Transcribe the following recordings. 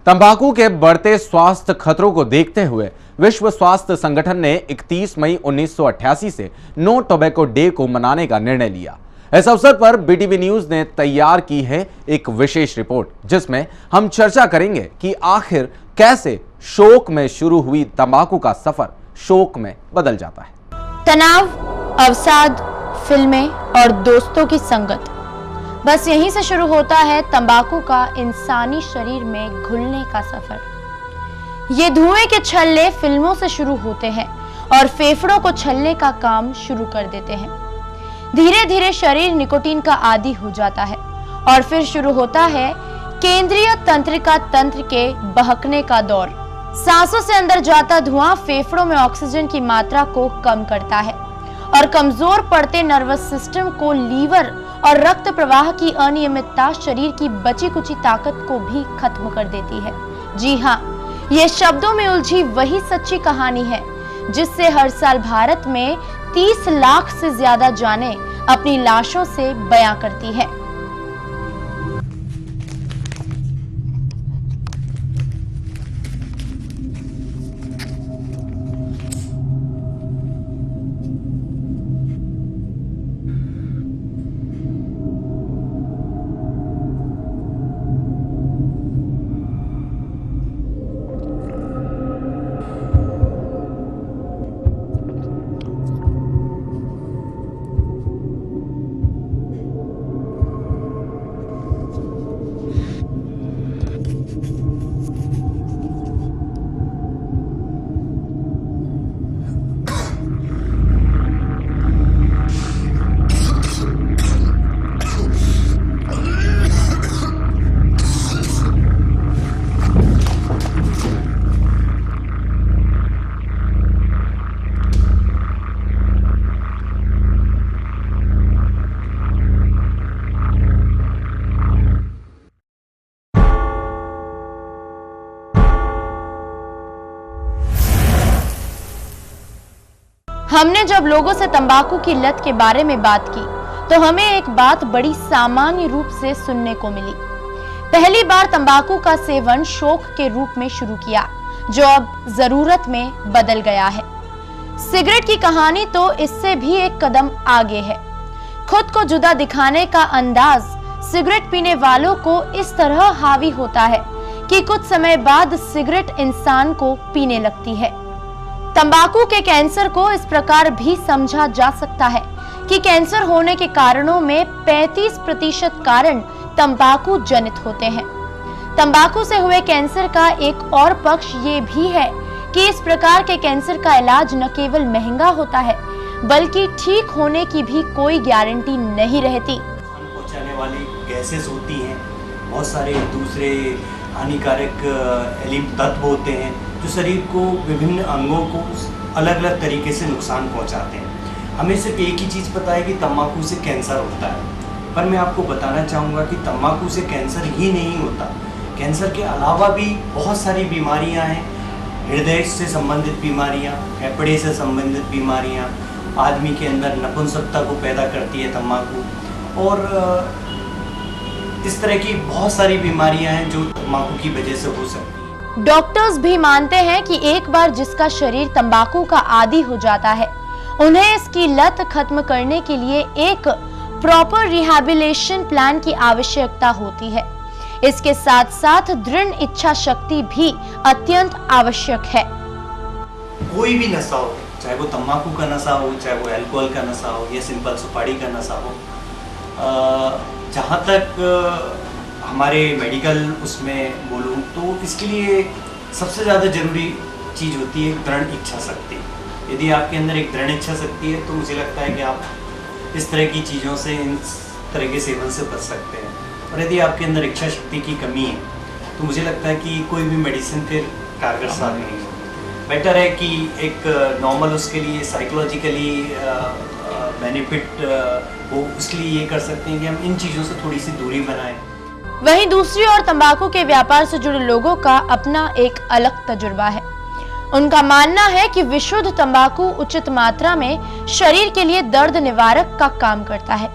तंबाकू के बढ़ते स्वास्थ्य खतरों को देखते हुए विश्व स्वास्थ्य संगठन ने 31 मई 1988 से नो टोबैको डे को मनाने का निर्णय लिया। इस अवसर पर बीटीवी न्यूज ने तैयार की है एक विशेष रिपोर्ट, जिसमें हम चर्चा करेंगे कि आखिर कैसे शोक में शुरू हुई तंबाकू का सफर शोक में बदल जाता है। तनाव, अवसाद, फिल्में और दोस्तों की संगत, बस यहीं से शुरू होता है तंबाकू का इंसानी शरीर में घुलने का सफर। ये धुएं के छल्ले फिल्मों से शुरू होते हैं और फेफड़ों को छलने का काम शुरू कर देते हैं। धीरे धीरे शरीर निकोटीन का आदी हो जाता है और फिर शुरू होता है केंद्रीय तंत्रिका तंत्र के बहकने का दौर। सांसों से अंदर जाता धुआं फेफड़ों में ऑक्सीजन की मात्रा को कम करता है और कमजोर पड़ते नर्वस सिस्टम को, लीवर और रक्त प्रवाह की अनियमितता शरीर की बची कुची ताकत को भी खत्म कर देती है। जी हाँ, ये शब्दों में उलझी वही सच्ची कहानी है जिससे हर साल भारत में 30 लाख से ज्यादा जानें अपनी लाशों से बयां करती है। हमने जब लोगों से तंबाकू की लत के बारे में बात की तो हमें एक बात बड़ी सामान्य रूप से सुनने को मिली। पहली बार तंबाकू का सेवन शौक के रूप में शुरू किया, जो अब जरूरत में बदल गया है। सिगरेट की कहानी तो इससे भी एक कदम आगे है। खुद को जुदा दिखाने का अंदाज सिगरेट पीने वालों को इस तरह हावी होता है कि कुछ समय बाद सिगरेट इंसान को पीने लगती है। तंबाकू के कैंसर को इस प्रकार भी समझा जा सकता है कि कैंसर होने के कारणों में 35% कारण तंबाकू जनित होते हैं। तंबाकू से हुए कैंसर का एक और पक्ष ये भी है कि इस प्रकार के कैंसर का इलाज न केवल महंगा होता है, बल्कि ठीक होने की भी कोई गारंटी नहीं रहती। पहुंचाने वाली गैसेस होती हैं, बहुत सारे दूसरे हानिकारक तत्व होते हैं जो शरीर को, विभिन्न अंगों को अलग अलग तरीके से नुकसान पहुंचाते हैं। हमें सिर्फ एक ही चीज़ पता है कि तंबाकू से कैंसर होता है, पर मैं आपको बताना चाहूँगा कि तंबाकू से कैंसर ही नहीं होता। कैंसर के अलावा भी बहुत सारी बीमारियाँ हैं, हृदय से संबंधित बीमारियाँ, फेफड़े से संबंधित बीमारियाँ, आदमी के अंदर नपुंसकता को पैदा करती है तंबाकू, और इस तरह की बहुत सारी बीमारियाँ हैं जो तंबाकू की वजह से हो सकती हैं। डॉक्टर्स भी मानते हैं कि एक बार जिसका शरीर तंबाकू का आदी हो जाता है, उन्हें इसकी लत खत्म करने के लिए एक प्रॉपर रिहैबिलिटेशन प्लान की आवश्यकता होती है। इसके साथ साथ दृढ़ इच्छा शक्ति भी अत्यंत आवश्यक है। कोई भी नशा हो, चाहे वो तंबाकू का नशा हो, चाहे वो अल्कोहल का नशा हो या सिंपल सुपारी का नशा हो, जहाँ तक हमारे मेडिकल उसमें बोलूँ तो इसके लिए सबसे ज़्यादा ज़रूरी चीज़ होती है दृढ़ इच्छा शक्ति। यदि आपके अंदर एक दृढ़ इच्छा शक्ति है तो मुझे लगता है कि आप इस तरह की चीज़ों से, इन तरह के सेवन से बच सकते हैं। और यदि आपके अंदर इच्छा शक्ति की कमी है तो मुझे लगता है कि कोई भी मेडिसिन फिर कारगर साबित नहीं होगी। बेटर है कि एक नॉर्मल उसके लिए साइकोलॉजिकली बेनिफिट हो, उसके लिए ये कर सकते हैं कि हम इन चीज़ों से थोड़ी सी दूरी बनाएं। वहीं दूसरी ओर तंबाकू के व्यापार से जुड़े लोगों का अपना एक अलग तजुर्बा है। उनका मानना है कि विशुद्ध तंबाकू उचित मात्रा में शरीर के लिए दर्द निवारक का काम करता है,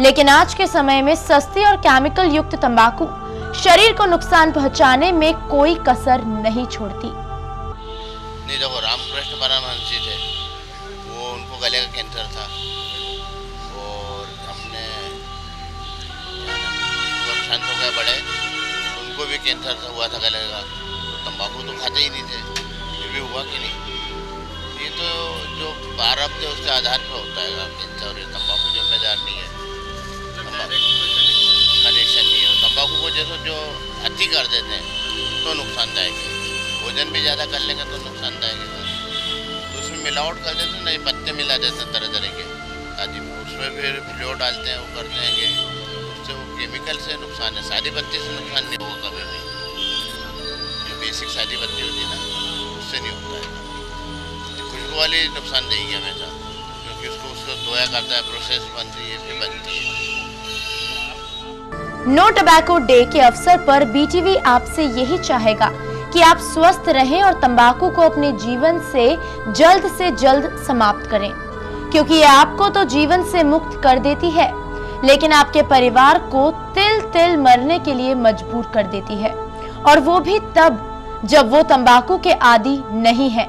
लेकिन आज के समय में सस्ती और केमिकल युक्त तंबाकू शरीर को नुकसान पहुंचाने में कोई कसर नहीं छोड़ती। नहीं देखो, रामकृष्ण परमहंस जी थे, वो उनको गले का कैंसर था और हमने शांत हो गए बड़े, उनको भी कैंसर हुआ था गले का, तो तंबाकू तो खाते ही नहीं थे, ये भी हुआ कि नहीं। ये तो जो प्रारब्ध है उसके आधार पर होता है कैंसर, ये तंबाकू जिम्मेदार नहीं है, कनेक्शन नहीं है। तंबाकू को जैसे जो अति कर देते हैं तो नुकसानदायक है, भोजन भी ज़्यादा कर लेंगे तो नुकसानदायक है। तो उसमें मिलावट कर देते हैं, नहीं पत्ते मिला देते हैं तरह तरह के शादी में, उसमें फिर फ्लोर डालते हैं, वो करते हैं कि उससे वो केमिकल से नुकसान है। सादी पत्ती से नुकसान नहीं होगा कभी भी, जो बेसिक सादी पत्ती होती है ना उससे नहीं होता है। खुशबू वाली नुकसान देगी हमेशा, क्योंकि उसको धोया करता है, प्रोसेस बनती है, फिर बनती है। नो टोबैको डे के अवसर पर बीटीवी आपसे यही चाहेगा कि आप स्वस्थ रहें और तंबाकू को अपने जीवन से जल्द समाप्त करें, क्योंकि ये आपको तो जीवन से मुक्त कर देती है, लेकिन आपके परिवार को तिल तिल मरने के लिए मजबूर कर देती है, और वो भी तब जब वो तंबाकू के आदी नहीं है।